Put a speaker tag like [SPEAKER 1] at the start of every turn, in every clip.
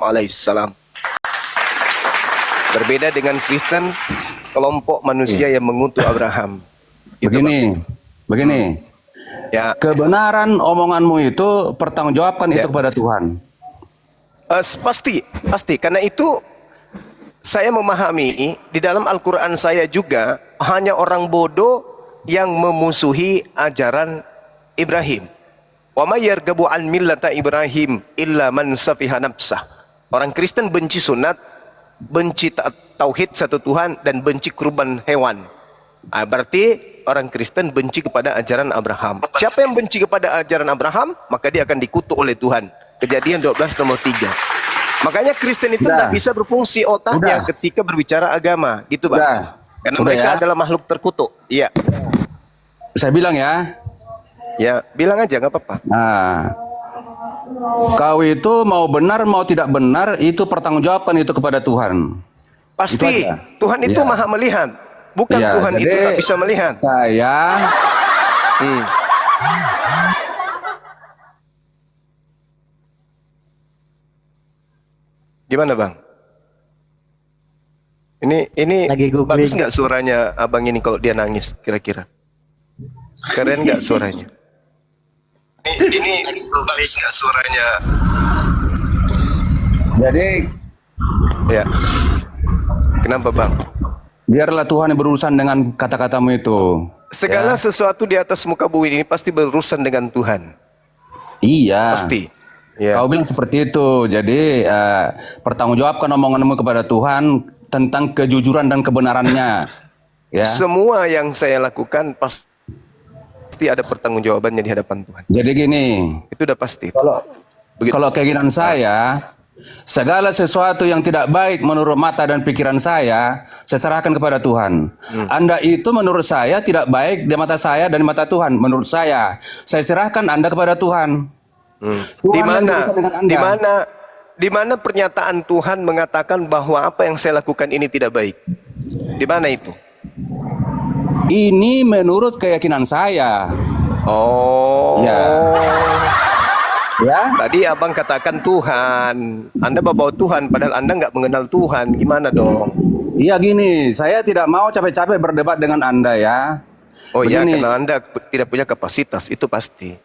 [SPEAKER 1] alaihissalam. Berbeda dengan Kristen, kelompok manusia yang mengutuk Abraham.
[SPEAKER 2] Begini.
[SPEAKER 1] Ya,
[SPEAKER 2] Kebenaran omonganmu itu pertanggungjawabkan
[SPEAKER 1] ya.
[SPEAKER 2] itu kepada Tuhan.
[SPEAKER 1] Pasti. Karena itu saya memahami di dalam Al-Quran saya juga hanya orang bodoh yang memusuhi ajaran Ibrahim. Wa may yarghabu an millata Ibrahim illa man safiha nafsah. Orang Kristen benci sunat, benci tauhid satu Tuhan, dan benci kurban hewan. Berarti orang Kristen benci kepada ajaran Abraham. Siapa yang benci kepada ajaran Abraham, maka dia akan dikutuk oleh Tuhan. Kejadian 12 nomor 3. Makanya Kristen itu tidak bisa berfungsi otaknya ketika berbicara agama, gitu Bang. Karena mereka adalah makhluk terkutuk. Iya.
[SPEAKER 2] Saya bilang ya.
[SPEAKER 1] Ya, bilang aja, nggak apa-apa.
[SPEAKER 2] Nah, kau itu mau benar mau tidak benar itu pertanggungjawabkan itu kepada Tuhan.
[SPEAKER 1] Pasti. Tuhan itu maha melihat. Bukan Tuhan itu tak bisa melihat.
[SPEAKER 2] Saya
[SPEAKER 1] Gimana Bang? Ini bagus nggak suaranya abang ini kalau dia nangis kira-kira? Keren nggak suaranya? Ini bagus nggak suaranya?
[SPEAKER 2] Jadi
[SPEAKER 1] ya. Kenapa Bang?
[SPEAKER 2] Biarlah Tuhan yang berurusan dengan kata-katamu itu.
[SPEAKER 1] Segala sesuatu di atas muka bumi ini pasti berurusan dengan Tuhan.
[SPEAKER 2] Iya.
[SPEAKER 1] Pasti. Ya.
[SPEAKER 2] Kau bilang seperti itu. Jadi pertanggungjawabkan omonganmu kepada Tuhan tentang kejujuran dan kebenarannya. Ya.
[SPEAKER 1] Semua yang saya lakukan pasti ada pertanggungjawabannya di hadapan Tuhan.
[SPEAKER 2] Jadi gini.
[SPEAKER 1] Itu udah pasti.
[SPEAKER 2] Kalau keinginan saya, segala sesuatu yang tidak baik menurut mata dan pikiran saya serahkan kepada Tuhan. Anda itu menurut saya tidak baik di mata saya dan di mata Tuhan. Menurut saya serahkan Anda kepada Tuhan.
[SPEAKER 1] Di mana pernyataan Tuhan mengatakan bahwa apa yang saya lakukan ini tidak baik? Di mana itu?
[SPEAKER 2] Ini menurut keyakinan saya.
[SPEAKER 1] Oh.
[SPEAKER 2] Ya.
[SPEAKER 1] Tadi abang katakan Tuhan. Anda bawa Tuhan, padahal Anda nggak mengenal Tuhan. Gimana dong?
[SPEAKER 2] Iya gini, saya tidak mau capek-capek berdebat dengan Anda ya.
[SPEAKER 1] Oh iya, karena Anda tidak punya kapasitas, itu pasti.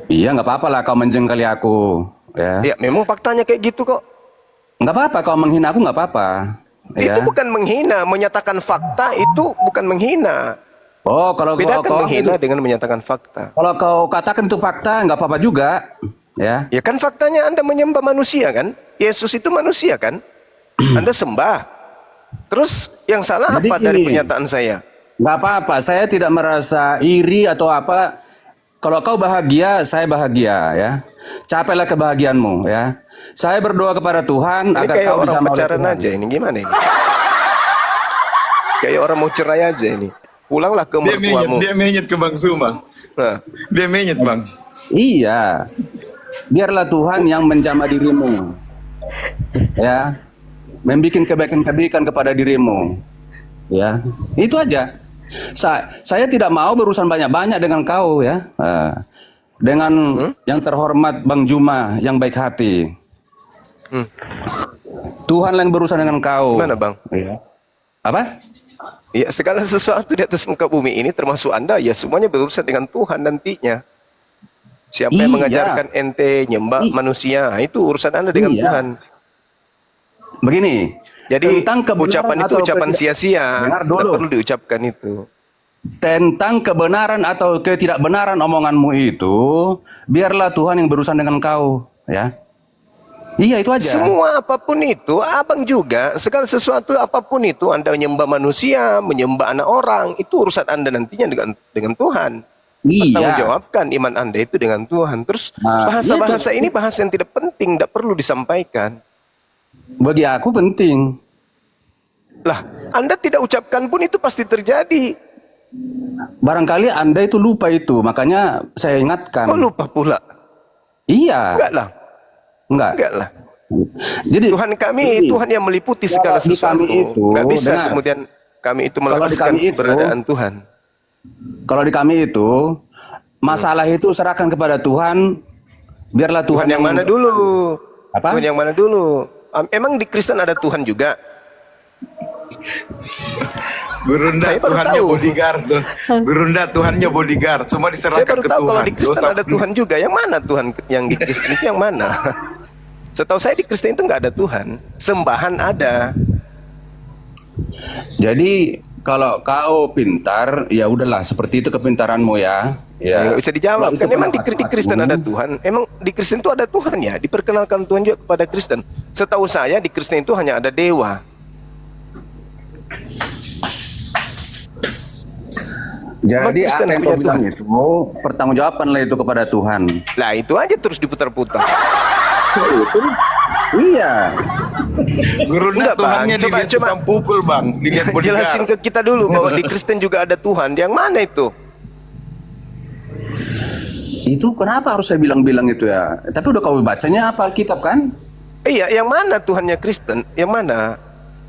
[SPEAKER 2] Iya, nggak apa-apa lah kau menjengkali aku. Ya.
[SPEAKER 1] Ya, memang faktanya kayak gitu kok.
[SPEAKER 2] Nggak apa-apa kau menghina aku, nggak apa-apa.
[SPEAKER 1] Itu bukan menghina, menyatakan fakta itu bukan menghina.
[SPEAKER 2] Oh, kalau
[SPEAKER 1] bedakan menghina dengan menyatakan fakta.
[SPEAKER 2] Kalau kau katakan itu fakta, nggak apa-apa juga. Ya.
[SPEAKER 1] Ya kan faktanya Anda menyembah manusia kan? Yesus itu manusia kan? Anda sembah. Terus yang salah
[SPEAKER 2] jadi
[SPEAKER 1] apa dari pernyataan saya?
[SPEAKER 2] Nggak apa-apa, saya tidak merasa iri atau apa. Kalau kau bahagia, saya bahagia ya. Capailah kebahagiaanmu ya. Saya berdoa kepada Tuhan
[SPEAKER 1] ini
[SPEAKER 2] agar
[SPEAKER 1] kayak
[SPEAKER 2] kau
[SPEAKER 1] orang
[SPEAKER 2] bisa
[SPEAKER 1] pacaran aja ini, gimana ini? Kayak orang mau cerai aja ini. Pulanglah ke mertuamu.
[SPEAKER 3] Dia menyet ke Bang Suma.
[SPEAKER 1] Nah.
[SPEAKER 3] Dia menyet Bang.
[SPEAKER 2] Iya. Biarlah Tuhan yang menjamah dirimu. Ya. Membikin kebaikan-kebaikan kepada dirimu. Ya. Itu aja. Saya tidak mau berurusan banyak-banyak dengan kau ya. Dengan yang terhormat Bang Juma yang baik hati. Tuhan yang berurusan dengan kau.
[SPEAKER 1] Mana Bang?
[SPEAKER 2] Ya. Apa?
[SPEAKER 1] Ya, segala sesuatu di atas muka bumi ini termasuk Anda ya semuanya berurusan dengan Tuhan nantinya. Siapa yang mengajarkan ente nyembah manusia, itu urusan Anda dengan Tuhan.
[SPEAKER 2] Begini.
[SPEAKER 1] Jadi ucapan itu ucapan sia-sia. Tidak perlu diucapkan itu.
[SPEAKER 2] Tentang kebenaran atau ketidakbenaran omonganmu itu, biarlah Tuhan yang berurusan dengan kau, ya. Iya, itu aja.
[SPEAKER 1] Semua apapun itu, abang juga, segala sesuatu apapun itu, Anda menyembah manusia, menyembah anak orang, itu urusan Anda nantinya dengan Tuhan. Bertanggungjawabkan iman Anda itu dengan Tuhan. Terus bahasa-bahasa ini bahasa yang tidak penting, tidak perlu disampaikan.
[SPEAKER 2] Bagi aku penting.
[SPEAKER 1] Lah, Anda tidak ucapkan pun itu pasti terjadi.
[SPEAKER 2] Barangkali Anda itu lupa itu, makanya saya ingatkan.
[SPEAKER 1] Kok lupa pula?
[SPEAKER 2] Iya.
[SPEAKER 1] Enggak lah. Enggak lah.
[SPEAKER 2] Jadi
[SPEAKER 1] Tuhan kami, Tuhan yang meliputi segala sesuatu. Enggak bisa kemudian kami itu melepaskan keberadaan Tuhan.
[SPEAKER 2] Kalau di kami itu, masalah itu serahkan kepada Tuhan, biarlah Tuhan
[SPEAKER 1] yang mana dulu?
[SPEAKER 2] Apa?
[SPEAKER 1] Tuhan yang mana dulu? Emang di Kristen ada Tuhan juga?
[SPEAKER 3] Gurunda
[SPEAKER 1] Saya baru
[SPEAKER 3] Tuhannya
[SPEAKER 1] tahu.
[SPEAKER 3] bodyguard. Gurunda Tuhannya bodyguard. Semua
[SPEAKER 1] Saya
[SPEAKER 3] diserahkan
[SPEAKER 1] baru
[SPEAKER 3] ke
[SPEAKER 1] tahu
[SPEAKER 3] Tuhan.
[SPEAKER 1] kalau di Kristen
[SPEAKER 3] Dosa-
[SPEAKER 1] ada Tuhan juga. Yang mana Tuhan yang di Kristen itu yang mana? Setahu saya di Kristen itu nggak ada Tuhan. Sembahan ada.
[SPEAKER 2] Jadi kalau kau pintar, ya udahlah seperti itu kepintaranmu ya. Ya.
[SPEAKER 1] Nggak bisa dijawab.
[SPEAKER 2] Kalau itu
[SPEAKER 1] Kan emang di
[SPEAKER 2] pendapatmu,
[SPEAKER 1] Kristen ada Tuhan. Emang di Kristen itu ada Tuhan ya. Diperkenalkan Tuhan juga kepada Kristen. Setahu saya di Kristen itu hanya ada dewa.
[SPEAKER 2] Jadi
[SPEAKER 1] Kristen
[SPEAKER 2] apa yang
[SPEAKER 1] punya
[SPEAKER 2] kau bilang
[SPEAKER 1] Tuhan.
[SPEAKER 2] itu, pertanggungjawabanlah itu kepada Tuhan.
[SPEAKER 1] Lah itu aja terus diputar-putar.
[SPEAKER 2] Iya.
[SPEAKER 3] Gurunda
[SPEAKER 1] Enggak, Bang.
[SPEAKER 3] Tuhannya
[SPEAKER 1] Coba-
[SPEAKER 3] dilihat
[SPEAKER 1] coba.
[SPEAKER 3] tukang pukul bang. Dilihat bodyguard.
[SPEAKER 1] Jelasin ke kita dulu bahwa di Kristen juga ada Tuhan. Yang mana itu?
[SPEAKER 2] Itu kenapa harus saya bilang-bilang itu ya? Tapi udah kau bacanya apa Alkitab kan?
[SPEAKER 1] Iya, yang mana Tuhannya Kristen? Yang mana?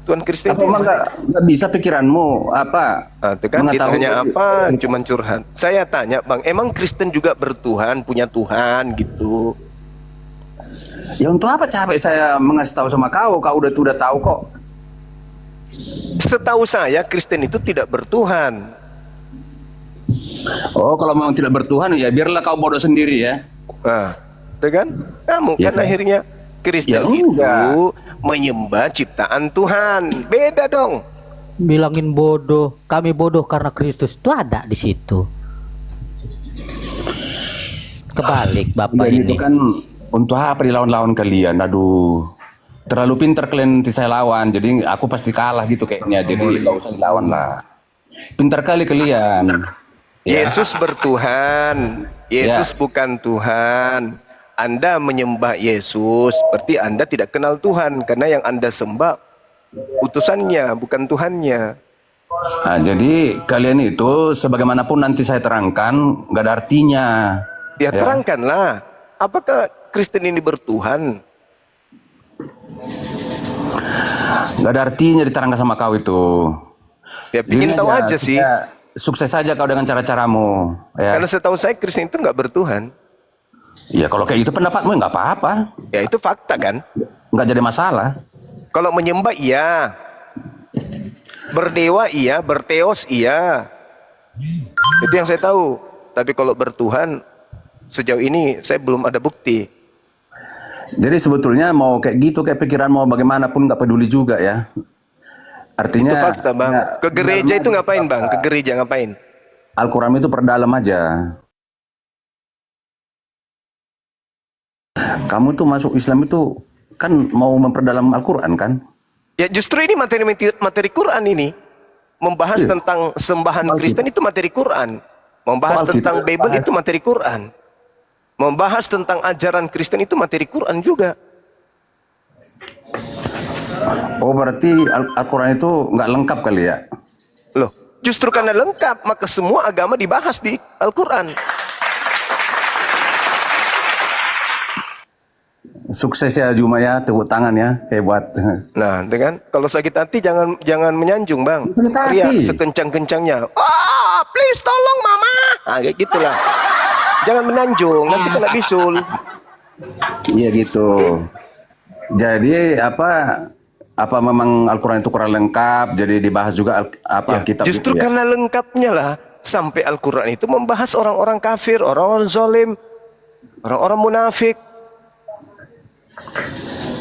[SPEAKER 1] Tuhan Kristen
[SPEAKER 2] Apa
[SPEAKER 1] itu yang
[SPEAKER 2] emang
[SPEAKER 1] mana?
[SPEAKER 2] nggak bisa pikiranmu apa?
[SPEAKER 1] Nah, itu kan ditanya apa? Cuman curhat. Saya tanya, Bang, emang Kristen juga bertuhan, punya Tuhan gitu?
[SPEAKER 2] Ya untuk apa capek saya mengasih tahu sama kau? Kau udah tahu kok.
[SPEAKER 1] Setahu saya Kristen itu tidak bertuhan.
[SPEAKER 2] Oh, kalau memang tidak bertuhan ya biarlah kau bodoh sendiri ya.
[SPEAKER 1] Nah, itu kan? Kamu
[SPEAKER 2] Ya
[SPEAKER 1] kan
[SPEAKER 2] kan?
[SPEAKER 1] akhirnya Kristen
[SPEAKER 2] Ya
[SPEAKER 1] itu
[SPEAKER 2] enggak.
[SPEAKER 1] menyembah ciptaan Tuhan. Beda dong.
[SPEAKER 4] Bilangin bodoh, kami bodoh karena Kristus itu ada di situ. Kebalik Bapak
[SPEAKER 2] Dan itu
[SPEAKER 4] ini.
[SPEAKER 2] kan untuk apa dilawan-lawan kalian? Aduh, terlalu pintar kalian nanti saya lawan. Jadi aku pasti kalah gitu kayaknya. Jadi nggak usah dilawan lah. Pintar kali kalian. Ya.
[SPEAKER 1] Yesus bertuhan. Yesus bukan Tuhan. Anda menyembah Yesus, berarti Anda tidak kenal Tuhan. Karena yang Anda sembah utusannya, bukan Tuhannya.
[SPEAKER 2] Nah, jadi kalian itu sebagaimanapun nanti saya terangkan nggak ada artinya.
[SPEAKER 1] Ya terangkanlah. Apakah Kristen ini bertuhan?
[SPEAKER 2] Nggak ada artinya diterangkan sama kau itu.
[SPEAKER 1] Ya pingin
[SPEAKER 2] Gini
[SPEAKER 1] tahu aja sih.
[SPEAKER 2] kita sukses saja kau dengan cara-caramu. Ya.
[SPEAKER 1] Karena setahu saya Kristen itu nggak bertuhan.
[SPEAKER 2] Ya kalau kayak itu pendapatmu nggak apa-apa,
[SPEAKER 1] Ya itu fakta kan.
[SPEAKER 2] nggak jadi masalah.
[SPEAKER 1] Kalau menyembah iya, berdewa iya, berteos iya. Itu yang saya tahu. Tapi kalau bertuhan sejauh ini saya belum ada bukti.
[SPEAKER 2] Jadi sebetulnya mau kayak gitu kayak pikiran mau bagaimanapun nggak peduli juga ya. Artinya
[SPEAKER 1] Itu fakta bang.
[SPEAKER 2] ya,
[SPEAKER 1] Ke gereja itu ngapain bang? Ke gereja ngapain?
[SPEAKER 2] Al-Quran itu perdalam aja. Kamu tuh masuk Islam itu kan mau memperdalam Al-Quran kan?
[SPEAKER 1] Ya justru ini materi Quran ini. Membahas
[SPEAKER 2] Iya.
[SPEAKER 1] tentang sembahan Kristen itu materi Quran. Membahas
[SPEAKER 2] Oh,
[SPEAKER 1] tentang
[SPEAKER 2] Alkitab
[SPEAKER 1] Bible
[SPEAKER 2] bahas.
[SPEAKER 1] itu materi Quran. Membahas tentang ajaran Kristen itu materi Quran juga.
[SPEAKER 2] Oh berarti Al-Quran itu nggak lengkap kali ya?
[SPEAKER 1] Loh, justru karena lengkap maka semua agama dibahas di Al-Quran.
[SPEAKER 2] Sukses ya Juma ya, tepuk tangan ya, hebat.
[SPEAKER 1] Nah, dengan kalau sakit hati jangan menyanjung, Bang.
[SPEAKER 2] Sakit hati.
[SPEAKER 1] Teriak sekencang-kencangnya. Ah, please tolong mama. Ah, kayak gitulah. Jangan menyanjung, nanti kena bisul.
[SPEAKER 2] Iya gitu. Jadi apa memang Al-Quran itu kurang lengkap, jadi dibahas juga
[SPEAKER 1] Ya,
[SPEAKER 2] kitab
[SPEAKER 1] justru
[SPEAKER 2] gitu ya?
[SPEAKER 1] karena lengkapnya lah sampai Al-Quran itu membahas orang-orang kafir, orang-orang zalim, orang-orang munafik.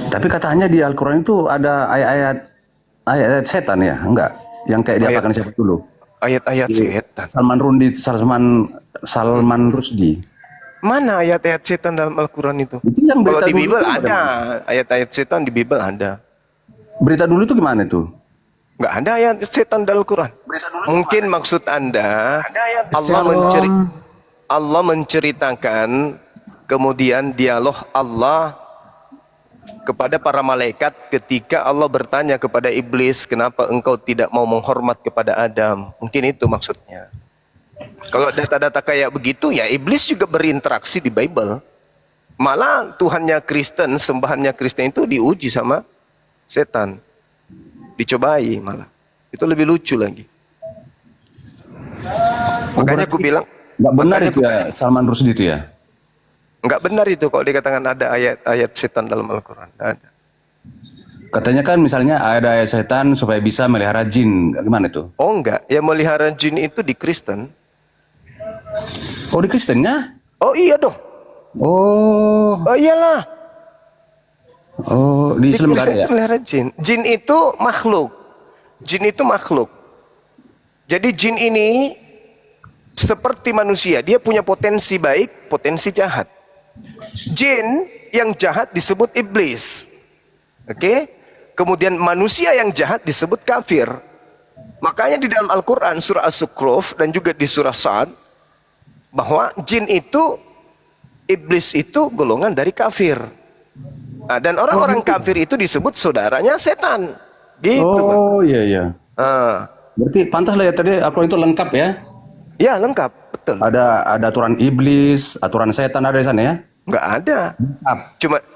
[SPEAKER 2] Tapi katanya di Al-Quran itu ada ayat-ayat setan ya, enggak? Yang kayak diapakan siapa dulu?
[SPEAKER 1] Ayat-ayat setan.
[SPEAKER 2] Salman Rusdi.
[SPEAKER 1] Mana ayat-ayat setan dalam Al-Quran itu?
[SPEAKER 2] Itu yang
[SPEAKER 1] Kalau
[SPEAKER 2] berita
[SPEAKER 1] di
[SPEAKER 2] dulu
[SPEAKER 1] Bible
[SPEAKER 2] itu
[SPEAKER 1] ada.
[SPEAKER 2] bagaimana?
[SPEAKER 1] Ayat-ayat setan di Bible ada.
[SPEAKER 2] Berita dulu itu gimana tuh?
[SPEAKER 1] Nggak ada ayat setan dalam Al-Quran. Mungkin maksud Anda Allah menceritakan kemudian dialog Allah kepada para malaikat ketika Allah bertanya kepada iblis, kenapa engkau tidak mau menghormat kepada Adam? Mungkin itu maksudnya. Kalau data-data kayak begitu ya iblis juga berinteraksi di Bible. Malah Tuhannya Kristen, sembahannya Kristen itu diuji sama setan. Dicobai malah. Itu lebih lucu lagi. Makanya aku bilang
[SPEAKER 2] Nggak benar itu ya Salman Rusdi itu ya?
[SPEAKER 1] Enggak benar itu kalau dikatakan ada ayat-ayat setan dalam Al-Quran. Nggak ada.
[SPEAKER 2] Katanya kan misalnya ada ayat setan supaya bisa melihara jin. Gimana itu?
[SPEAKER 1] Oh enggak, yang melihara jin itu di Kristen.
[SPEAKER 2] Oh, di Kristennya?
[SPEAKER 1] Oh iya dong.
[SPEAKER 2] Oh,
[SPEAKER 1] Oh iyalah.
[SPEAKER 2] oh di
[SPEAKER 1] Di
[SPEAKER 2] Islam nggak ada
[SPEAKER 1] Kristen
[SPEAKER 2] ya?
[SPEAKER 1] itu melihara jin. Jin itu makhluk. Jin itu makhluk. Jadi jin ini seperti manusia, dia punya potensi baik, potensi jahat. Jin yang jahat disebut iblis. Oke? Kemudian manusia yang jahat disebut kafir. Makanya di dalam Al-Quran surah As-Zukhruf dan juga di surah Sa'ad bahwa jin itu, iblis itu golongan dari kafir. Nah, dan orang-orang kafir itu disebut saudaranya setan. Gitu.
[SPEAKER 2] Oh, iya iya.
[SPEAKER 1] Ah,
[SPEAKER 2] Berarti pantas lah ya tadi Al-Quran itu lengkap ya?
[SPEAKER 1] ya lengkap, betul.
[SPEAKER 2] Ada aturan iblis, aturan setan ada di sana ya?
[SPEAKER 1] Nggak ada.
[SPEAKER 2] Lengkap.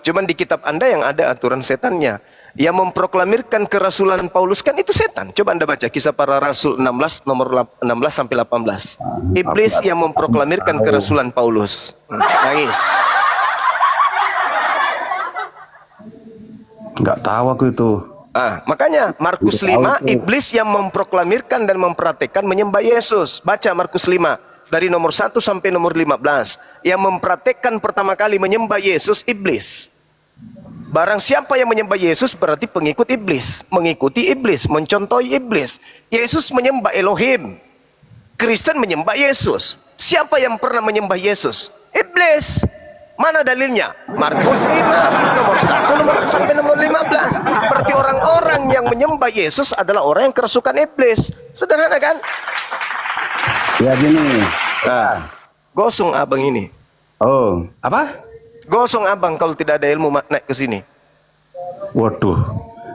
[SPEAKER 1] Cuman di kitab Anda yang ada aturan setannya. Yang memproklamirkan kerasulan Paulus kan itu setan. Coba Anda baca Kisah Para Rasul 16 nomor 16 sampai 18. Iblis yang memproklamirkan kerasulan Paulus. Nangis.
[SPEAKER 2] Nggak tahu aku itu.
[SPEAKER 1] Makanya Markus
[SPEAKER 2] Udah tahu
[SPEAKER 1] 5
[SPEAKER 2] itu.
[SPEAKER 1] iblis yang memproklamirkan dan mempraktekkan menyembah Yesus. Baca Markus 5 dari nomor 1 sampai nomor 15. Yang mempraktekkan pertama kali menyembah Yesus iblis. Barang siapa yang menyembah Yesus berarti pengikut iblis, mengikuti iblis, mencontohi iblis. Yesus menyembah Elohim. Kristen menyembah Yesus. Siapa yang pernah menyembah Yesus? Iblis. Mana dalilnya? Markus 5 nomor 1 sampai nomor 15. Berarti orang-orang yang menyembah Yesus adalah orang yang kerasukan iblis. Sederhana kan?
[SPEAKER 2] Ya gini.
[SPEAKER 1] Gosong abang ini.
[SPEAKER 2] Oh, apa?
[SPEAKER 1] Gosong abang kalau tidak ada ilmu naik ke sini.
[SPEAKER 2] Waduh,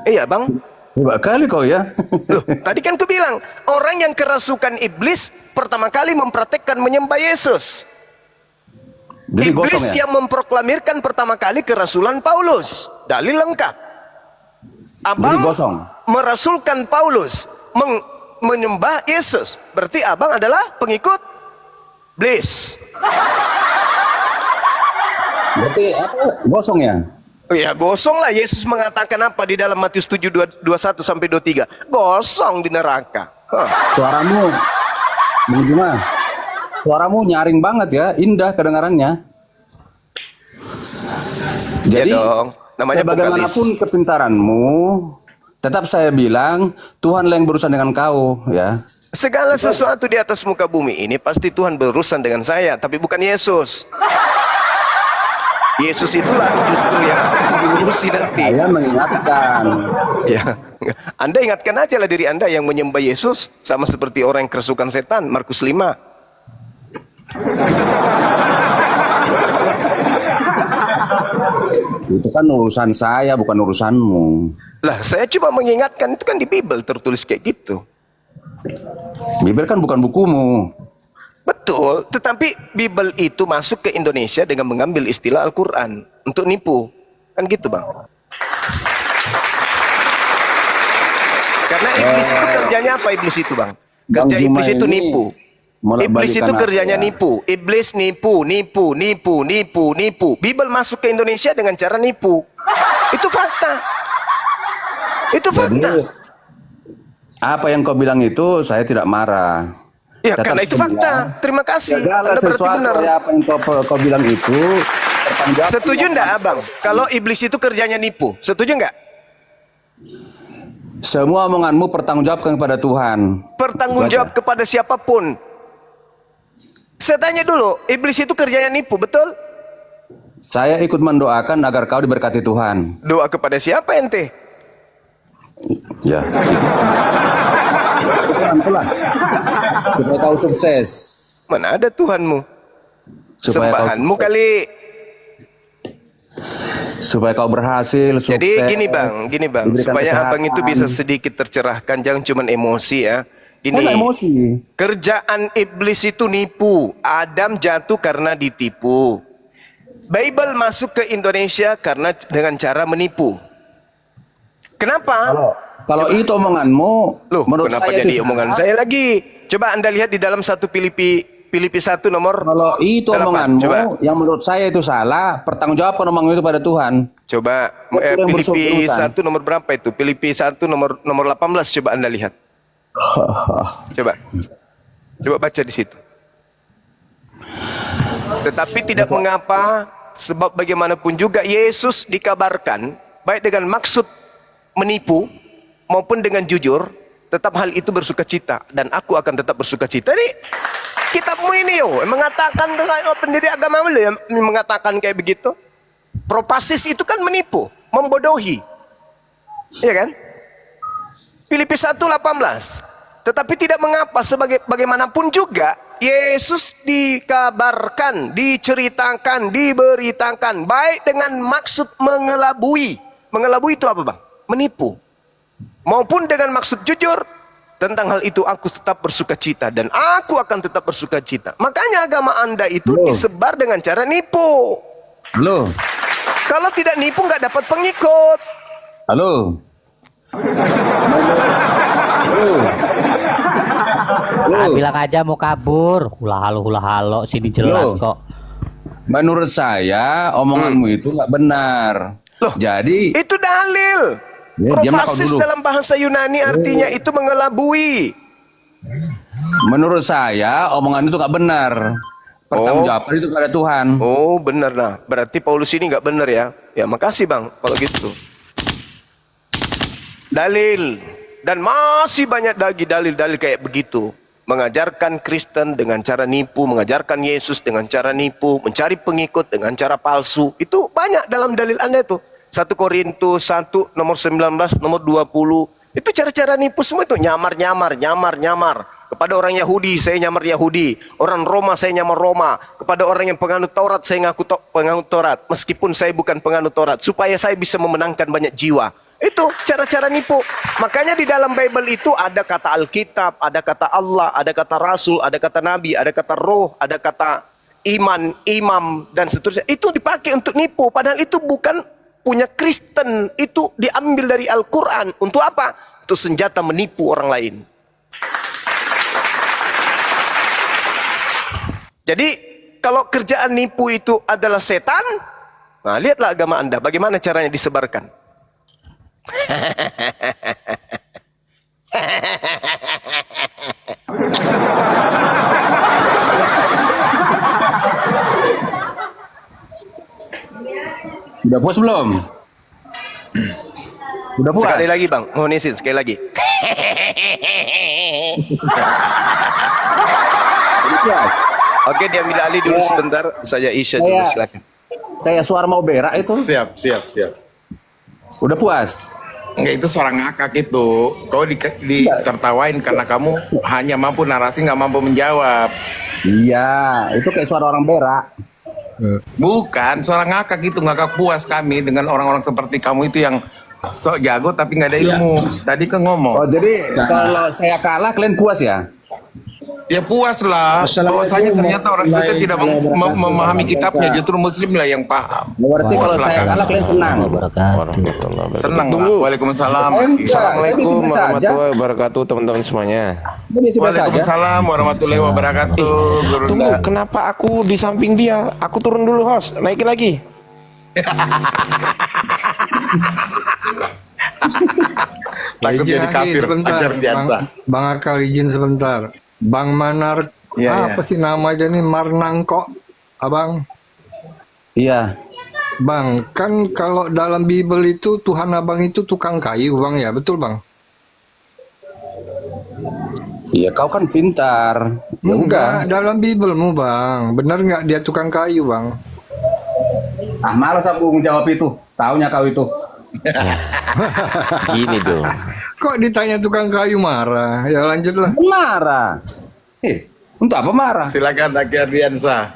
[SPEAKER 1] Iya bang.
[SPEAKER 2] hebat kali kau ya.
[SPEAKER 1] Loh, tadi kan ku bilang orang yang kerasukan iblis pertama kali mempraktekkan menyembah Yesus.
[SPEAKER 2] Jadi
[SPEAKER 1] Iblis
[SPEAKER 2] gosong ya?
[SPEAKER 1] yang memproklamirkan pertama kali kerasulan Paulus. Dalil lengkap. Abang
[SPEAKER 2] Jadi gosong.
[SPEAKER 1] merasulkan Paulus menyembah Yesus. Berarti abang adalah pengikut iblis.
[SPEAKER 2] Berarti apa? Gosong ya?
[SPEAKER 1] Oh ya gosong lah. Yesus mengatakan apa di dalam Matius 7 21 sampai 23? Gosong di neraka.
[SPEAKER 2] Suaramu, gimana? Suaramu nyaring banget ya, indah kedengarannya. Jadi,
[SPEAKER 1] Ya dong. Namanya
[SPEAKER 2] bagaimanapun
[SPEAKER 1] vokalis.
[SPEAKER 2] kepintaranmu, tetap saya bilang Tuhan yang berurusan dengan kau, ya.
[SPEAKER 1] Segala sesuatu di atas muka bumi ini pasti Tuhan berurusan dengan saya, tapi bukan Yesus. Yesus itulah justru yang akan diurusi nanti.
[SPEAKER 2] Saya mengingatkan.
[SPEAKER 1] Ya, Anda ingatkan aja lah diri Anda yang menyembah Yesus sama seperti orang yang kerasukan setan. Markus 5.
[SPEAKER 2] Itu kan urusan saya, bukan urusanmu.
[SPEAKER 1] Lah, saya cuma mengingatkan itu kan di Bible tertulis kayak gitu.
[SPEAKER 2] Bible kan bukan bukumu.
[SPEAKER 1] Betul, tetapi Bible itu masuk ke Indonesia dengan mengambil istilah Al-Quran untuk nipu. Kan gitu, Bang. Karena iblis itu kerjanya apa iblis itu, Bang?
[SPEAKER 2] Bang
[SPEAKER 1] Kerja
[SPEAKER 2] Juma
[SPEAKER 1] iblis itu
[SPEAKER 2] ini
[SPEAKER 1] nipu. Iblis itu
[SPEAKER 2] bolak-balikan
[SPEAKER 1] kerjanya
[SPEAKER 2] aku ya.
[SPEAKER 1] nipu. Iblis nipu. Bible masuk ke Indonesia dengan cara nipu. Itu fakta. Itu
[SPEAKER 2] Jadi,
[SPEAKER 1] fakta.
[SPEAKER 2] apa yang kau bilang itu saya tidak marah.
[SPEAKER 1] Ya,
[SPEAKER 2] Tetap
[SPEAKER 1] karena itu
[SPEAKER 2] saya
[SPEAKER 1] fakta.
[SPEAKER 2] bilang,
[SPEAKER 1] Terima kasih.
[SPEAKER 2] segala
[SPEAKER 1] Anda berarti
[SPEAKER 2] sesuatu
[SPEAKER 1] benar.
[SPEAKER 2] ya, apa yang kau bilang itu bertanggung jawab.
[SPEAKER 1] Setuju enggak, Abang? Kalau iblis itu kerjanya nipu. Setuju enggak?
[SPEAKER 2] Semua omonganmu pertanggungjawabkan kepada Tuhan.
[SPEAKER 1] Bertanggung
[SPEAKER 2] Itu aja.
[SPEAKER 1] jawab kepada siapapun. Saya tanya dulu, iblis itu kerjanya nipu, betul?
[SPEAKER 2] Saya ikut mendoakan agar kau diberkati Tuhan.
[SPEAKER 1] Doa kepada siapa ente?
[SPEAKER 2] Ya, itu Tuhan lah. Supaya kau sukses.
[SPEAKER 1] Mana ada Tuhanmu?
[SPEAKER 2] Supaya kau
[SPEAKER 1] Sembahanmu
[SPEAKER 2] sukses.
[SPEAKER 1] kali.
[SPEAKER 2] Supaya kau berhasil, sukses.
[SPEAKER 1] Jadi gini bang,
[SPEAKER 2] diberikan
[SPEAKER 1] supaya abang itu
[SPEAKER 2] kesehatan.
[SPEAKER 1] bisa sedikit tercerahkan, jangan cuma emosi ya.
[SPEAKER 2] Saya nggak
[SPEAKER 1] Ini
[SPEAKER 2] emosi.
[SPEAKER 1] kerjaan iblis itu nipu. Adam jatuh karena ditipu. Bible masuk ke Indonesia karena dengan cara menipu. Kenapa?
[SPEAKER 2] Kalau itu omonganmu,
[SPEAKER 1] Loh,
[SPEAKER 2] menurut
[SPEAKER 1] kenapa
[SPEAKER 2] saya
[SPEAKER 1] jadi
[SPEAKER 2] itu
[SPEAKER 1] omongan
[SPEAKER 2] salah.
[SPEAKER 1] saya lagi? Coba Anda lihat di dalam 1 Filipi Filipi 1 nomor
[SPEAKER 2] Kalau itu
[SPEAKER 1] 8.
[SPEAKER 2] omonganmu
[SPEAKER 1] Coba.
[SPEAKER 2] yang menurut saya itu salah, pertanggungjawabkan omongan itu pada Tuhan.
[SPEAKER 1] Coba
[SPEAKER 2] Yang
[SPEAKER 1] Filipi
[SPEAKER 2] berurusan.
[SPEAKER 1] 1 nomor berapa itu? Filipi 1 nomor 18, coba Anda lihat. Coba. Coba baca di situ. Tetapi tidak mengapa, sebab bagaimanapun juga Yesus dikabarkan baik dengan maksud menipu maupun dengan jujur, tetap hal itu bersukacita dan aku akan tetap bersukacita. Jadi kitabmu ini mengatakan pendiri agama lu yang mengatakan kayak begitu. Propasis itu kan menipu, membodohi. Iya kan? Filipi 1:18. Tetapi tidak mengapa, bagaimanapun juga Yesus dikabarkan, diceritakan, diberitakan baik dengan maksud mengelabui. Mengelabui itu apa, Bang? Menipu. Maupun dengan maksud jujur. Tentang hal itu aku tetap bersukacita dan aku akan tetap bersukacita. Makanya agama Anda itu disebar dengan cara nipu.
[SPEAKER 2] Halo.
[SPEAKER 1] Kalau tidak nipu nggak dapat pengikut.
[SPEAKER 2] Halo. Halo.
[SPEAKER 4] Ah, bilang aja mau kabur. Hula halo sini jelas
[SPEAKER 2] Loh.
[SPEAKER 4] kok.
[SPEAKER 2] Menurut saya omonganmu itu nggak benar.
[SPEAKER 1] Loh,
[SPEAKER 2] Jadi
[SPEAKER 1] itu dalil.
[SPEAKER 2] Ya, diam lah kau
[SPEAKER 1] Propasis
[SPEAKER 2] dulu.
[SPEAKER 1] dalam bahasa Yunani artinya itu mengelabui.
[SPEAKER 2] menurut saya omongan itu nggak benar. Pertanggungjawaban itu kepada Tuhan.
[SPEAKER 1] Oh, benar lah. Berarti Paulus ini nggak benar ya. Ya, makasih Bang kalau gitu. Dalil. Dan masih banyak lagi dalil-dalil kayak begitu. Mengajarkan Kristen dengan cara nipu, mengajarkan Yesus dengan cara nipu, mencari pengikut dengan cara palsu. Itu banyak dalam dalil Anda itu. 1 Korintus 1 nomor 19, nomor 20. Itu cara-cara nipu semua itu. Nyamar. Kepada orang Yahudi, saya nyamar Yahudi. Orang Roma, saya nyamar Roma. Kepada orang yang penganut Taurat, saya ngaku penganut Taurat. Meskipun saya bukan penganut Taurat. Supaya saya bisa memenangkan banyak jiwa. Itu cara-cara nipu. Makanya di dalam Bible itu ada kata Alkitab, ada kata Allah, ada kata Rasul, ada kata Nabi, ada kata Roh, ada kata iman, imam, dan seterusnya. Itu dipakai untuk nipu. Padahal itu bukan punya Kristen. Itu diambil dari Al-Quran. Untuk apa? Untuk senjata menipu orang lain. Jadi kalau kerjaan nipu itu adalah setan, nah lihatlah agama Anda. Bagaimana caranya disebarkan.
[SPEAKER 2] Udah puas belum? Udah puas?
[SPEAKER 1] Sekali lagi Bang, mohon izin sekali lagi.
[SPEAKER 2] Udah puas?
[SPEAKER 1] Oke, diambil alih dulu sebentar. Saya Isya juga, silakan.
[SPEAKER 2] Kayak suara mau berak itu.
[SPEAKER 3] Siap.
[SPEAKER 2] Udah puas?
[SPEAKER 3] Enggak, itu suara ngakak itu. Kau ditertawain karena kamu hanya mampu narasi, nggak mampu menjawab.
[SPEAKER 2] Iya, itu kayak suara orang berak.
[SPEAKER 3] Bukan, suara ngakak itu, ngakak puas kami dengan orang-orang seperti kamu itu yang sok jago tapi nggak ada ilmu. Tadi kan ngomong.
[SPEAKER 2] Oh, jadi kalau saya kalah kalian puas ya?
[SPEAKER 3] Ya puas lah, bahwasanya ternyata orang kita tidak memahami kitabnya, justru muslim lah yang paham.
[SPEAKER 2] Berarti kalau saya kalah kalian senang.
[SPEAKER 3] Senang lah. Waalaikumsalam.
[SPEAKER 1] Assalamualaikum
[SPEAKER 2] biasa aja.
[SPEAKER 1] warahmatullahi wabarakatuh teman-teman semuanya.
[SPEAKER 2] Ini biasa aja.
[SPEAKER 3] Waalaikumsalam warahmatullahi wabarakatuh. Guru
[SPEAKER 1] Tunggu,
[SPEAKER 3] Nda.
[SPEAKER 1] kenapa aku di samping dia? Aku turun dulu host, naikin lagi.
[SPEAKER 3] Takut jadi kafir, ajar biasa.
[SPEAKER 5] Bang Akal izin sebentar. Bang Manar,
[SPEAKER 3] Iya,
[SPEAKER 5] apa sih namanya nih, Marnangko, abang?
[SPEAKER 2] Iya.
[SPEAKER 5] Bang, kan kalau dalam Bible itu Tuhan abang itu tukang kayu, bang ya, betul bang?
[SPEAKER 2] Iya, kau kan pintar. Ya
[SPEAKER 5] Enggak,
[SPEAKER 2] udah.
[SPEAKER 5] dalam Biblemu bang, benar nggak dia tukang kayu bang?
[SPEAKER 2] Ah, malas aku menjawab itu. Taunya kau itu.
[SPEAKER 1] Gini dong.
[SPEAKER 5] Kok ditanya tukang kayu marah? Ya lanjutlah.
[SPEAKER 2] Marah. Untuk apa marah?
[SPEAKER 3] Silakan Aki Ardiansa.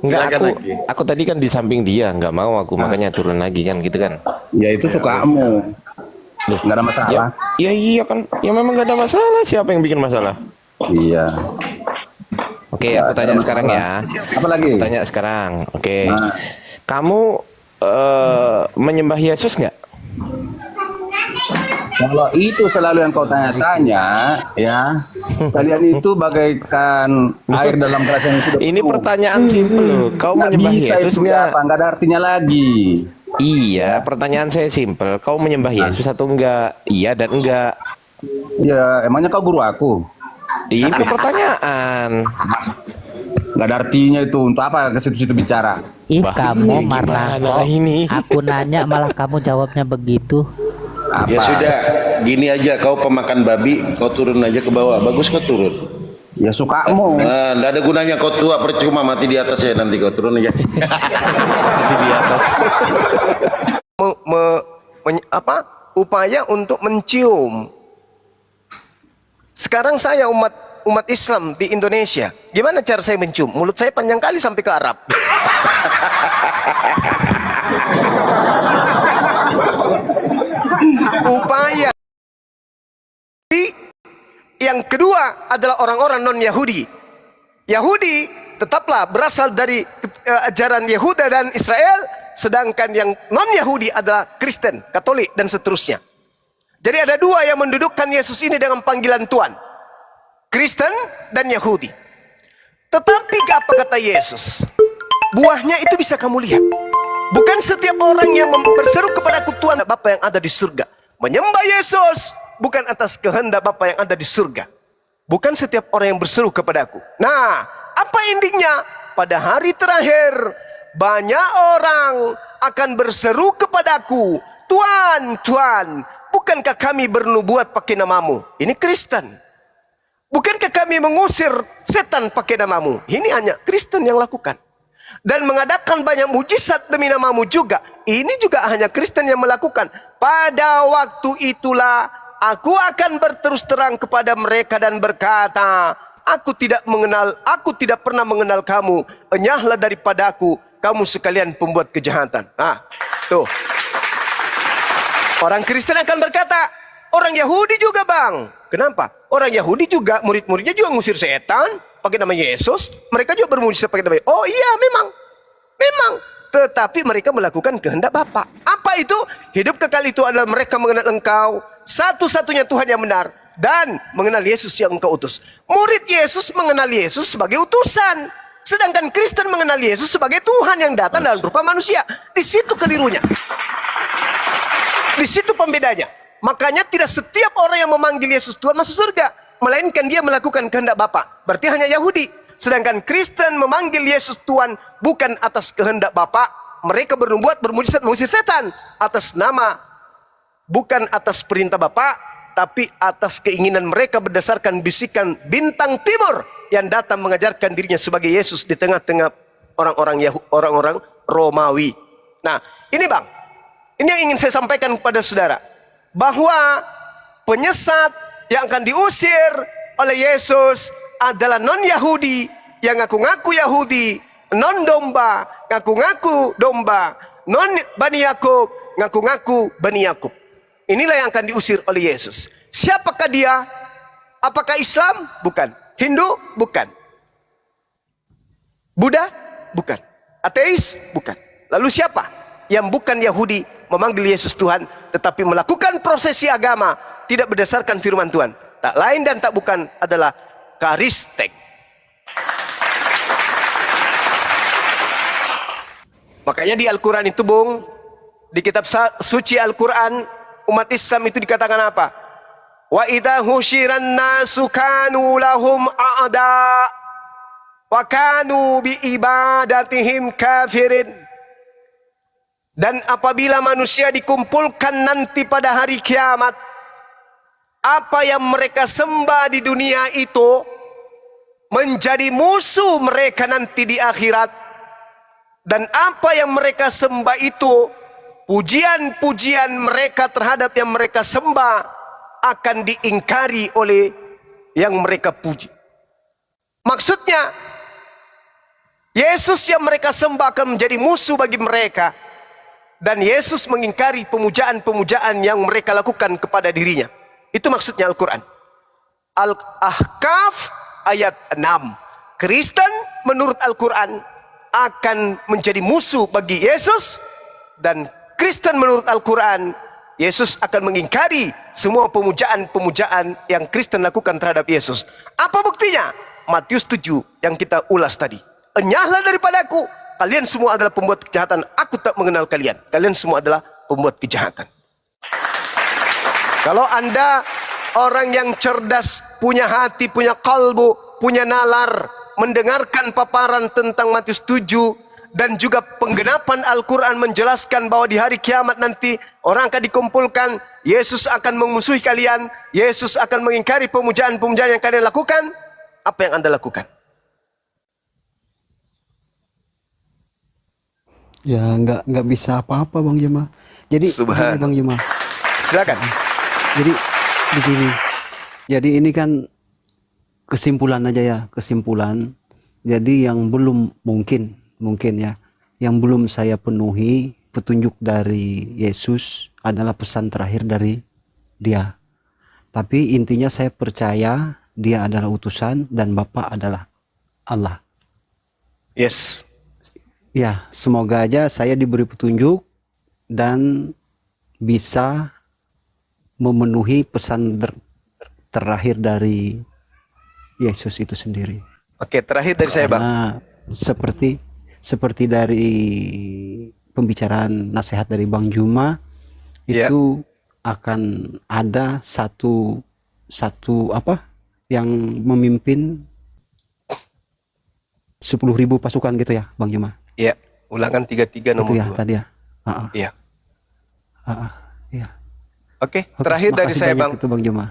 [SPEAKER 1] Enggak,
[SPEAKER 3] Silakan Aki.
[SPEAKER 1] aku tadi kan di samping dia, nggak mau aku makanya turun lagi kan gitu kan.
[SPEAKER 2] Ya itu sukamu. Nggak ada masalah.
[SPEAKER 1] Ya iya kan, ya memang nggak ada masalah. Siapa yang bikin masalah?
[SPEAKER 2] Iya.
[SPEAKER 1] Oke, aku tanya sekarang ya.
[SPEAKER 2] Apa lagi?
[SPEAKER 1] Tanya sekarang. Oke.
[SPEAKER 2] Nah.
[SPEAKER 1] Kamu menyembah Yesus nggak?
[SPEAKER 2] Kalau itu selalu yang kau tanya-tanya, ya, Kalian itu bagaikan air dalam gelas yang sudah
[SPEAKER 6] Ini
[SPEAKER 2] penuh.
[SPEAKER 6] pertanyaan simpel loh. Kau
[SPEAKER 2] Nggak
[SPEAKER 6] menyembah
[SPEAKER 2] bisa
[SPEAKER 6] Yesus
[SPEAKER 2] itu
[SPEAKER 6] nggak?
[SPEAKER 2] apa? Nggak ada artinya lagi.
[SPEAKER 6] Iya, pertanyaan saya simpel. Kau menyembah Yesus atau enggak? Iya dan enggak.
[SPEAKER 2] Ya, emangnya kau guru aku?
[SPEAKER 6] Itu pertanyaan.
[SPEAKER 2] Nggak ada artinya itu. Untuk apa ke situ-situ bicara?
[SPEAKER 4] Ih,
[SPEAKER 6] Wah,
[SPEAKER 4] kamu
[SPEAKER 6] ini gimana
[SPEAKER 4] Marnako.
[SPEAKER 6] ini?
[SPEAKER 4] Aku nanya malah kamu jawabnya begitu.
[SPEAKER 2] Apa?
[SPEAKER 7] Ya sudah, gini aja, kau pemakan babi, kau turun aja ke bawah. Bagus kau turun.
[SPEAKER 2] Ya sukamu.
[SPEAKER 7] Nah, nggak ada gunanya kau tua, percuma mati di atas ya, nanti kau turun aja.
[SPEAKER 6] Di atas.
[SPEAKER 1] Upaya untuk mencium. Sekarang saya umat Islam di Indonesia, gimana cara saya mencium? Mulut saya panjang kali sampai ke Arab. Upaya. Yang kedua adalah orang-orang non-Yahudi. Yahudi tetaplah berasal dari ajaran Yehuda dan Israel, sedangkan yang non-Yahudi adalah Kristen, Katolik, dan seterusnya. Jadi ada dua yang mendudukkan Yesus ini dengan panggilan Tuhan, Kristen dan Yahudi. Tetapi apa kata Yesus? Buahnya itu bisa kamu lihat. Bukan setiap orang yang berseru kepadaku Tuhan Bapa yang ada di surga menyembah Yesus bukan atas kehendak Bapa yang ada di surga. Bukan setiap orang yang berseru kepadaku. Nah, apa endingnya? Pada hari terakhir banyak orang akan berseru kepadaku, Tuhan, Tuhan, bukankah kami bernubuat pakai namamu? Ini Kristen. Bukankah kami mengusir setan pakai namamu? Ini hanya Kristen yang lakukan. Dan mengadakan banyak mujizat demi namamu juga. Ini juga hanya Kristen yang melakukan. Pada waktu itulah aku akan berterus terang kepada mereka dan berkata, aku tidak pernah mengenal kamu. Enyahlah daripadaku, kamu sekalian pembuat kejahatan. Nah, tuh. Orang Kristen akan berkata, orang Yahudi juga bang. Kenapa? Orang Yahudi juga, murid-muridnya juga ngusir setan pakai nama Yesus. Mereka juga bermujizat pakai nama Yesus. Oh iya, memang. Tetapi mereka melakukan kehendak Bapa. Apa itu? Hidup kekal itu adalah mereka mengenal Engkau, satu-satunya Tuhan yang benar, dan mengenal Yesus yang Engkau utus. Murid Yesus mengenal Yesus sebagai utusan, sedangkan Kristen mengenal Yesus sebagai Tuhan yang datang dalam rupa manusia. Di situ kelirunya. Di situ pembedanya. Makanya tidak setiap orang yang memanggil Yesus Tuhan masuk surga, melainkan dia melakukan kehendak Bapa. Berarti hanya Yahudi. Sedangkan Kristen memanggil Yesus Tuhan bukan atas kehendak Bapa. Mereka bernubuat, bermujizat, mengusir setan atas nama, bukan atas perintah Bapa, tapi atas keinginan mereka berdasarkan bisikan bintang timur yang datang mengajarkan dirinya sebagai Yesus di tengah-tengah orang-orang Romawi. Nah, ini bang, ini yang ingin saya sampaikan kepada saudara, bahwa penyesat yang akan diusir oleh Yesus adalah non-Yahudi yang ngaku-ngaku Yahudi, non-domba, ngaku-ngaku domba, non-Bani Yakub, ngaku-ngaku Bani Yakub. Inilah yang akan diusir oleh Yesus. Siapakah dia? Apakah Islam? Bukan. Hindu? Bukan. Buddha? Bukan. Ateis? Bukan. Lalu siapa? Yang bukan Yahudi memanggil Yesus Tuhan, tetapi melakukan prosesi agama tidak berdasarkan firman Tuhan. Tak lain dan tak bukan adalah karistek. Makanya di Al-Quran itu bung, di kitab suci Al-Quran, umat Islam itu dikatakan apa? Wa idza husyiran nasu kanu lahum a'da wa kanu bi ibadatihim kafirin. Dan apabila manusia dikumpulkan nanti pada hari kiamat, apa yang mereka sembah di dunia itu menjadi musuh mereka nanti di akhirat. Dan apa yang mereka sembah itu, pujian-pujian mereka terhadap yang mereka sembah akan diingkari oleh yang mereka puji. Maksudnya, Yesus yang mereka sembah akan menjadi musuh bagi mereka. Dan Yesus mengingkari pemujaan-pemujaan yang mereka lakukan kepada dirinya. Itu maksudnya Al-Quran. Al-Ahqaf ayat 6. Kristen menurut Al-Quran akan menjadi musuh bagi Yesus. Dan Kristen menurut Al-Quran, Yesus akan mengingkari semua pemujaan-pemujaan yang Kristen lakukan terhadap Yesus. Apa buktinya? Matius 7 yang kita ulas tadi. Enyahlah daripadaku, kalian semua adalah pembuat kejahatan, aku tak mengenal kalian. Kalian semua adalah pembuat kejahatan. Kalau Anda orang yang cerdas, punya hati, punya kalbu, punya nalar, mendengarkan paparan tentang Matius 7 dan juga penggenapan Al-Quran menjelaskan bahwa di hari kiamat nanti orang akan dikumpulkan, Yesus akan memusuhi kalian, Yesus akan mengingkari pemujaan-pemujaan yang kalian lakukan. Apa yang Anda lakukan?
[SPEAKER 8] Ya nggak bisa apa-apa Bang Jema. Jadi
[SPEAKER 1] Subhan.
[SPEAKER 8] begini, Bang Jema.
[SPEAKER 1] Silakan.
[SPEAKER 8] Jadi begini. Jadi ini kan kesimpulan aja ya, kesimpulan. Jadi yang belum mungkin ya, yang belum saya penuhi petunjuk dari Yesus adalah pesan terakhir dari dia. Tapi intinya saya percaya dia adalah utusan dan Bapa adalah Allah.
[SPEAKER 1] Yes.
[SPEAKER 8] Ya, semoga aja saya diberi petunjuk dan bisa memenuhi pesan terakhir dari Yesus itu sendiri.
[SPEAKER 1] Oke, terakhir dari saya, Bang.
[SPEAKER 8] Karena seperti dari pembicaraan nasihat dari Bang Juma itu akan ada satu apa yang memimpin 10.000 pasukan gitu ya, Bang Juma.
[SPEAKER 1] Iya, Ulangan 33 nomor
[SPEAKER 8] Itu ya
[SPEAKER 1] 2.
[SPEAKER 8] tadi ya.
[SPEAKER 1] Iya.
[SPEAKER 8] Iya.
[SPEAKER 1] Oke, terakhir dari
[SPEAKER 8] makasih
[SPEAKER 1] saya,
[SPEAKER 8] banyak
[SPEAKER 1] Bang.
[SPEAKER 8] itu Bang Juma.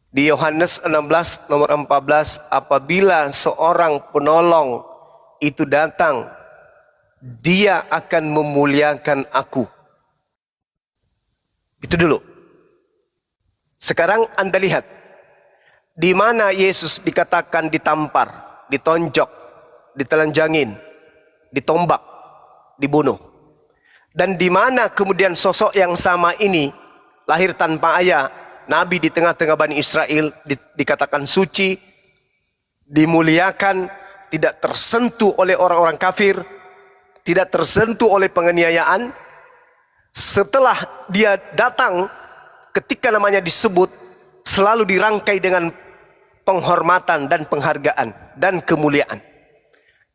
[SPEAKER 1] Di Yohanes 16 nomor 14, apabila seorang penolong itu datang, dia akan memuliakan aku. Itu dulu. Sekarang Anda lihat, di mana Yesus dikatakan ditampar, ditonjok, ditelanjangin, ditombak, dibunuh. Dan di mana kemudian sosok yang sama ini lahir tanpa ayah, Nabi di tengah-tengah Bani Israel, dikatakan suci, dimuliakan, tidak tersentuh oleh orang-orang kafir, tidak tersentuh oleh penganiayaan. Setelah dia datang, ketika namanya disebut, selalu dirangkai dengan penghormatan dan penghargaan dan kemuliaan.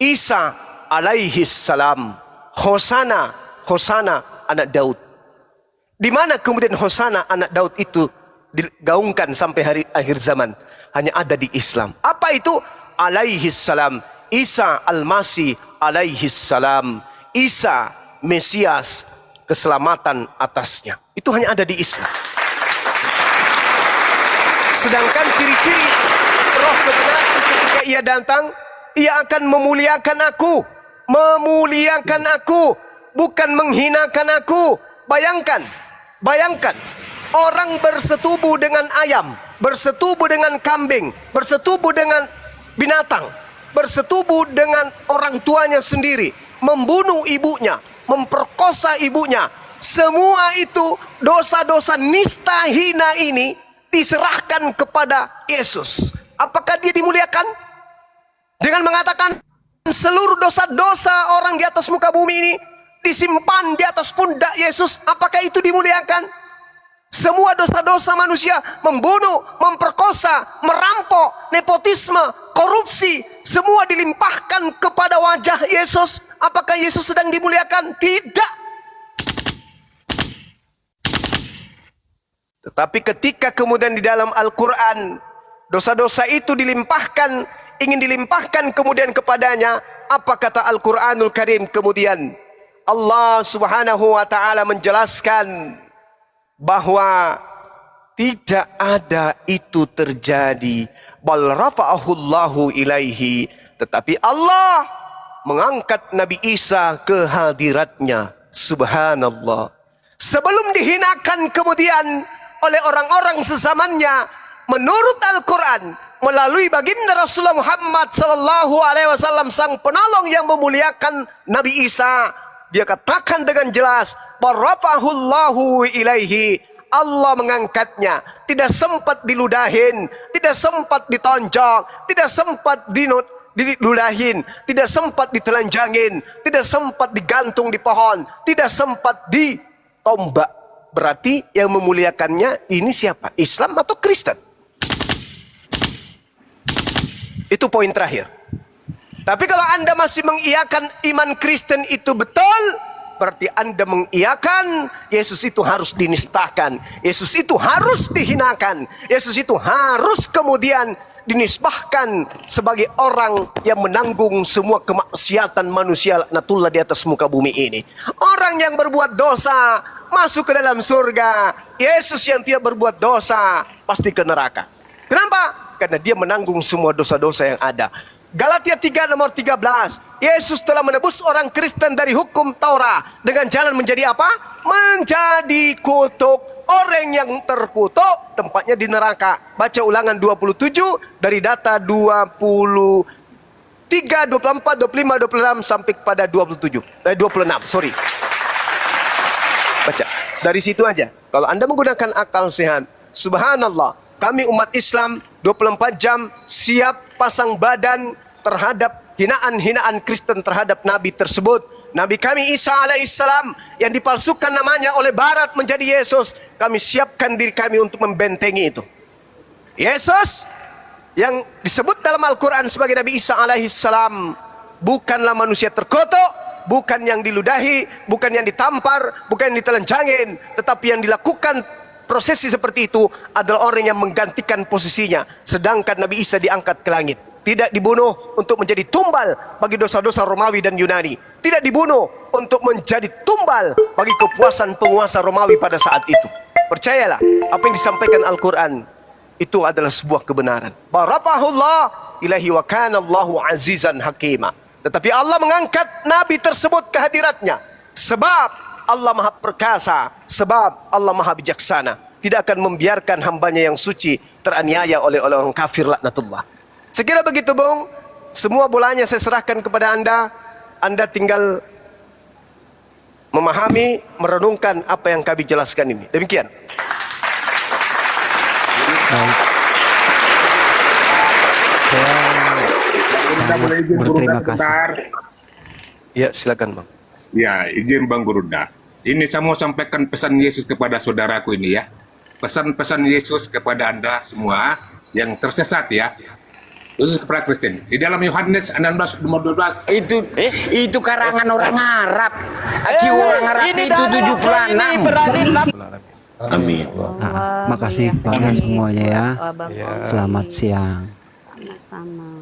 [SPEAKER 1] Isa alaihi salam, Hosana, Hosana anak Daud. Di mana kemudian Hosana anak Daud itu digaungkan sampai hari akhir zaman? Hanya ada di Islam. Apa itu? Alaihi salam, Isa al-Masih alaihi salam, Isa Mesias, keselamatan atasnya. Itu hanya ada di Islam. Sedangkan ciri-ciri roh kebenaran ketika ia datang, ia akan memuliakan aku, bukan menghinakan aku. Bayangkan, orang bersetubuh dengan ayam, bersetubuh dengan kambing, bersetubuh dengan binatang, bersetubuh dengan orang tuanya sendiri, membunuh ibunya, memperkosa ibunya. Semua itu dosa-dosa nista hina ini diserahkan kepada Yesus. Apakah dia dimuliakan? Dengan mengatakan seluruh dosa-dosa orang di atas muka bumi ini disimpan di atas pundak Yesus. Apakah itu dimuliakan? Semua dosa-dosa manusia, membunuh, memperkosa, merampok, nepotisme, korupsi, semua dilimpahkan kepada wajah Yesus. Apakah Yesus sedang dimuliakan? Tidak. Tetapi ketika kemudian di dalam Al-Quran dosa-dosa itu dilimpahkan, ingin dilimpahkan kemudian kepadanya, apa kata Al-Quranul Karim kemudian? Allah Subhanahu wa ta'ala menjelaskan bahwa tidak ada itu terjadi. Bal rafa'ahullahu ilaihi, tetapi Allah mengangkat Nabi Isa ke hadiratnya. Subhanallah. Sebelum dihinakan kemudian oleh orang-orang sezamannya, menurut Al-Quran, melalui baginda Rasulullah Muhammad sallallahu alaihi wasallam, sang penolong yang memuliakan Nabi Isa, dia katakan dengan jelas, barafahullahu ilaihi, Allah mengangkatnya. Tidak sempat diludahin, tidak sempat ditonjok, tidak sempat diludahin, tidak sempat ditelanjangin, tidak sempat digantung di pohon, tidak sempat ditombak. berarti yang memuliakannya ini siapa? Islam atau Kristen? Itu poin terakhir. Tapi kalau Anda masih mengiyakan iman Kristen itu betul, berarti Anda mengiyakan Yesus itu harus dinistakan, Yesus itu harus dihinakan, Yesus itu harus kemudian dinisbahkan sebagai orang yang menanggung semua kemaksiatan manusia laknatullah di atas muka bumi ini. Orang yang berbuat dosa masuk ke dalam surga, Yesus yang tidak berbuat dosa pasti ke neraka. Kenapa? Karena dia menanggung semua dosa-dosa yang ada. Galatia 3 nomor 13. Yesus telah menebus orang Kristen dari hukum Taurat dengan jalan menjadi apa? Menjadi kutuk. Orang yang terkutuk tempatnya di neraka. Baca Ulangan 27 dari data 23, 24, 25, 26 sampai pada 26. Sorry. Baca. Dari situ aja. Kalau Anda menggunakan akal sehat, subhanallah, kami umat Islam 24 jam siap pasang badan terhadap hinaan-hinaan Kristen terhadap Nabi tersebut. Nabi kami Isa alaihissalam yang dipalsukan namanya oleh Barat menjadi Yesus. Kami siapkan diri kami untuk membentengi itu. Yesus yang disebut dalam Al-Quran sebagai Nabi Isa alaihissalam bukanlah manusia terkutuk, bukan yang diludahi, bukan yang ditampar, bukan yang ditelanjangin, tetapi yang dilakukan prosesi seperti itu adalah orang yang menggantikan posisinya. Sedangkan Nabi Isa diangkat ke langit. Tidak dibunuh untuk menjadi tumbal bagi dosa-dosa Romawi dan Yunani. Tidak dibunuh untuk menjadi tumbal bagi kepuasan penguasa Romawi pada saat itu. Percayalah, apa yang disampaikan Al-Quran itu adalah sebuah kebenaran. Barafahullah ilahi wa kana Allahu azizan hakima. Tetapi Allah mengangkat Nabi tersebut ke hadiratnya. Sebab Allah maha perkasa, sebab Allah maha bijaksana. Tidak akan membiarkan hambanya yang suci teraniaya oleh orang kafir laknatullah. Sekira begitu Bung, semua bolanya saya serahkan kepada Anda. Anda tinggal memahami, merenungkan apa yang kami jelaskan ini. Demikian.
[SPEAKER 8] Baik. Saya sangat berterima kasih.
[SPEAKER 1] Ya, silakan Bang.
[SPEAKER 3] Ya, izin Bang Gurunda. Ini saya mau sampaikan pesan Yesus kepada saudaraku ini ya. Pesan-pesan Yesus kepada Anda semua yang tersesat ya. Khusus kepada Kristen. Di dalam Yohanes 16 nomor 12.
[SPEAKER 9] Itu karangan orang Arab. Aki orang Arab itu 76.
[SPEAKER 7] Amin.
[SPEAKER 8] Nah, makasih banyak semuanya ya. Selamat siang.
[SPEAKER 10] Sama-sama.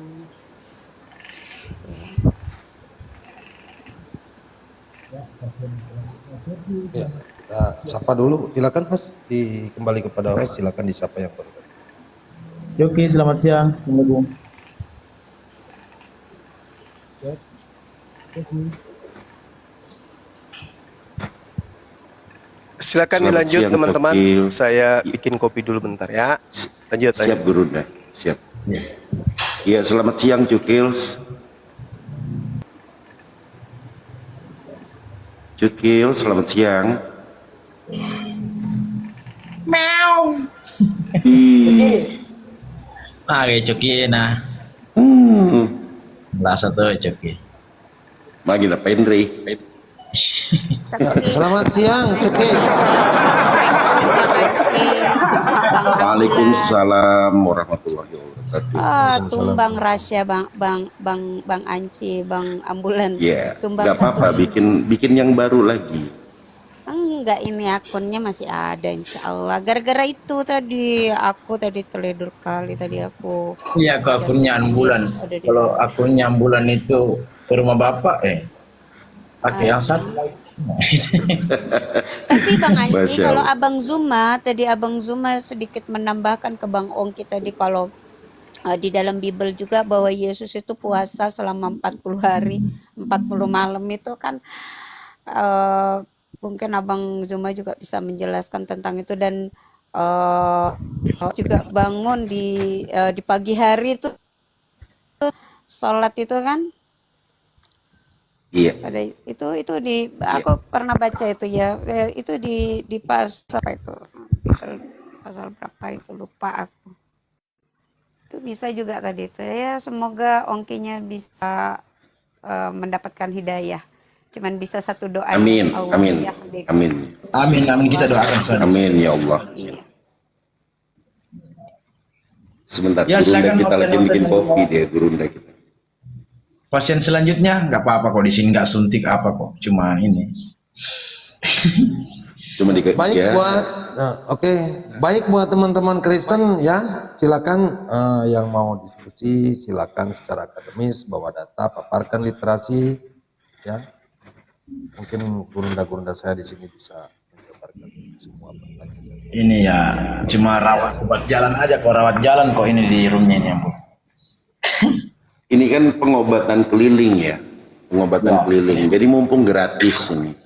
[SPEAKER 11] Ya, nah, sapa dulu, silakan host, kembali kepada host, silakan disapa yang baru.
[SPEAKER 12] Oke, selamat siang. Assalamualaikum.
[SPEAKER 1] Silakan
[SPEAKER 7] Selamat
[SPEAKER 1] dilanjut
[SPEAKER 7] siang,
[SPEAKER 1] teman-teman.
[SPEAKER 7] Kokil.
[SPEAKER 1] Saya bikin kopi dulu bentar ya. Lanjut.
[SPEAKER 7] Siap Gurunda, siap. Ya, selamat siang Cukils. Cukil, selamat siang.
[SPEAKER 9] Meow.
[SPEAKER 12] Kayak Coki nah. Merasa tuh Coki.
[SPEAKER 7] Lagi na Penri.
[SPEAKER 11] Ya, selamat siang, Cuki.
[SPEAKER 7] Waalaikumsalam warahmatullahi wabarakatuh.
[SPEAKER 10] Tumbang Rasya, Bang Anci, Bang Ambulan.
[SPEAKER 7] Ya,
[SPEAKER 10] Tumbang
[SPEAKER 7] nggak apa-apa, bikin yang baru lagi.
[SPEAKER 10] Enggak, ini akunnya masih ada insya Allah. Gara-gara itu tadi aku teledur kali tadi aku.
[SPEAKER 12] Iya, ke akunnya Ambulan. Kalau akunnya Ambulan itu ke rumah bapak pakai yang satu.
[SPEAKER 10] Tapi Bang Anci,
[SPEAKER 7] Masya
[SPEAKER 10] kalau
[SPEAKER 7] Allah.
[SPEAKER 10] Abang Zuma sedikit menambahkan ke Bang Ongki tadi kalau di dalam Bible juga bahwa Yesus itu puasa selama 40 hari, 40 malam itu kan mungkin Abang Zuma juga bisa menjelaskan tentang itu dan juga bangun di pagi hari itu sholat itu kan.
[SPEAKER 7] Iya.
[SPEAKER 10] Ada itu di aku pernah baca itu ya, itu di pasal apa itu, pasal berapa itu lupa aku. Itu bisa juga tadi itu ya, semoga Ongkinya bisa mendapatkan hidayah Cuman bisa satu doa.
[SPEAKER 7] Amin,
[SPEAKER 10] Allah
[SPEAKER 7] amin,
[SPEAKER 10] yahdik.
[SPEAKER 7] amin,
[SPEAKER 12] Amin, amin, kita doakan saja.
[SPEAKER 7] amin ya Allah.
[SPEAKER 10] Iya.
[SPEAKER 7] Sebentar,
[SPEAKER 12] Ya,
[SPEAKER 7] Gurunda
[SPEAKER 12] silakan,
[SPEAKER 7] kita
[SPEAKER 12] Pak,
[SPEAKER 7] lagi
[SPEAKER 12] yang
[SPEAKER 7] bikin
[SPEAKER 12] mau-
[SPEAKER 7] kopi dia, Gurunda kita.
[SPEAKER 12] Pasien selanjutnya nggak apa-apa kok, di sini nggak suntik apa kok, cuma ini.
[SPEAKER 7] Cuma di
[SPEAKER 11] Baik
[SPEAKER 7] ya.
[SPEAKER 11] buat oke, baik buat teman-teman Kristen ya, silakan yang mau diskusi silakan secara akademis, bawa data, paparkan literasi ya. Mungkin gurunda-gurunda saya di sini bisa menjabarkan semua pertanyaan.
[SPEAKER 12] Ini ya cuma rawat obat jalan aja kok, rawat jalan kok ini di roomnya ini, Bu.
[SPEAKER 7] Ini kan pengobatan keliling ya, pengobatan
[SPEAKER 12] Ya.
[SPEAKER 7] keliling. Jadi mumpung gratis ini.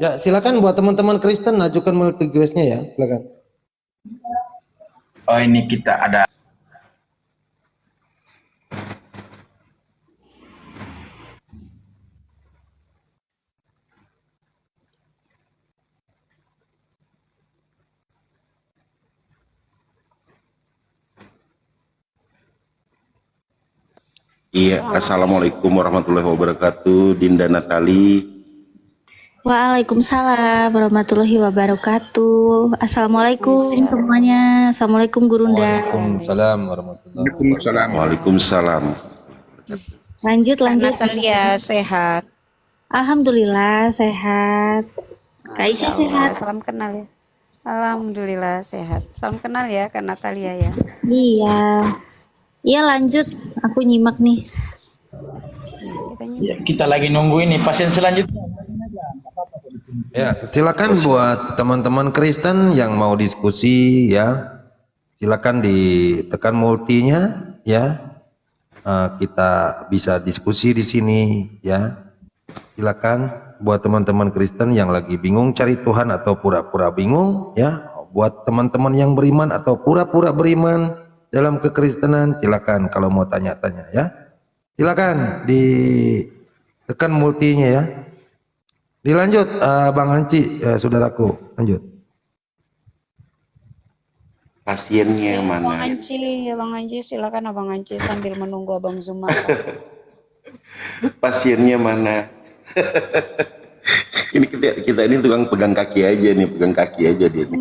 [SPEAKER 11] Ya, silakan buat teman-teman Kristen ajukan multi request-nya ya, silakan.
[SPEAKER 12] Oh, ini kita ada.
[SPEAKER 7] Iya, assalamualaikum warahmatullahi wabarakatuh, Dinda Natali.
[SPEAKER 13] Waalaikumsalam warahmatullahi wabarakatuh. Assalamualaikum semuanya. Assalamualaikum Gurunda.
[SPEAKER 11] Waalaikumsalam warahmatullahi
[SPEAKER 3] Waalaikumsalam.
[SPEAKER 7] Waalaikumsalam.
[SPEAKER 13] Lanjut.
[SPEAKER 10] Natalia sehat.
[SPEAKER 13] Alhamdulillah sehat. Kak Aisyah sehat.
[SPEAKER 10] Salam kenal ya. Alhamdulillah sehat. Salam kenal ya Kak Natalia ya.
[SPEAKER 13] Iya. Iya lanjut. Aku nyimak nih.
[SPEAKER 12] Ya, kita lagi nunggu ini pasien selanjutnya.
[SPEAKER 11] Ya, silakan buat teman-teman Kristen yang mau diskusi ya. Silakan ditekan multinya ya. Kita bisa diskusi di sini ya. Silakan buat teman-teman Kristen yang lagi bingung cari Tuhan atau pura-pura bingung ya. Buat teman-teman yang beriman atau pura-pura beriman dalam kekristenan, silakan kalau mau tanya-tanya ya. Silakan ditekan multinya ya. Dilanjut Bang Anci, saudaraku, lanjut.
[SPEAKER 7] Pasiennya yang
[SPEAKER 10] Bang
[SPEAKER 7] mana?
[SPEAKER 10] Anci, ya Bang Anci silakan Abang Anci sambil menunggu Abang Zuma.
[SPEAKER 7] Pasiennya mana? Ini kita ini tukang pegang kaki aja nih, pegang kaki aja dia nih.